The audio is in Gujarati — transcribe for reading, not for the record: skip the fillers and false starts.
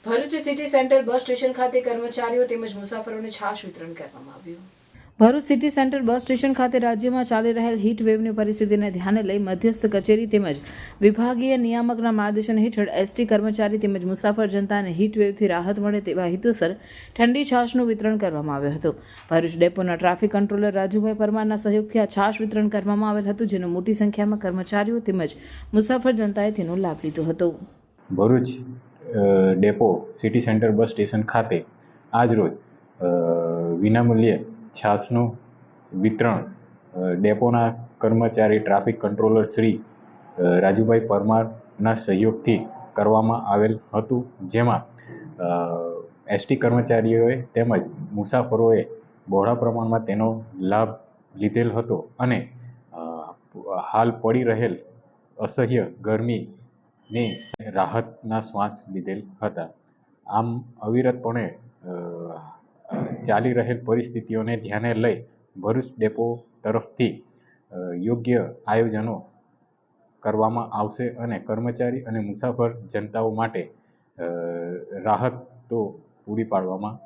Bharuch city centre bus station ખાતે કર્મચારીઓ તેમજ મુસાફરોને છાશ વિતરણ કરવામાં આવ્યું। Bharuch city centre bus station ખાતે રાજ્યમાં ચાલી રહેલ હીટ વેવની પરિસ્થિતિને ધ્યાને લઈ મધ્યસ્થ કચેરી તેમજ વિભાગીય નિયામકના માર્ગદર્શન હેઠળ એસટી કર્મચારી તેમજ મુસાફર જનતાને હીટ વેવથી રાહત મળે તેવા હેતુસર ઠંડી છાશનું વિતરણ કરવામાં આવ્યું હતું। ભરૂચ ડેપોના ટ્રાફિક કંટ્રોલર રાજુભાઈ પરમારના સહયોગથી આ છાશ વિતરણ કરવામાં આવેલ હતું, જેનો મોટી સંખ્યામાં કર્મચારીઓ તેમજ મુસાફર જનતાએ તેનો લાભ લીધો હતો। Bharuch depot city centre bus station ખાતે આજરોજ વિનામૂલ્યે છાશનું વિતરણ ડેપોના કર્મચારી ટ્રાફિક કંટ્રોલર શ્રી રાજુભાઈ પરમારના સહયોગથી કરવામાં આવેલ હતું, જેમાં એસટી કર્મચારીઓએ તેમજ મુસાફરોએ બહોળા પ્રમાણમાં તેનો લાભ લીધેલ હતો અને હાલ પડી રહેલ અસહ્ય ગરમીની રાહતના શ્વાસ લીધેલ હતા। આમ અવિરતપણે ચાલી રહેલ પરિસ્થિતિઓને ધ્યાને લઈ ભરૂચ ડેપો તરફથી યોગ્ય આયોજનો કરવામાં આવશે અને કર્મચારી અને મુસાફર જનતાઓ માટે રાહત તો પૂરી પાડવામાં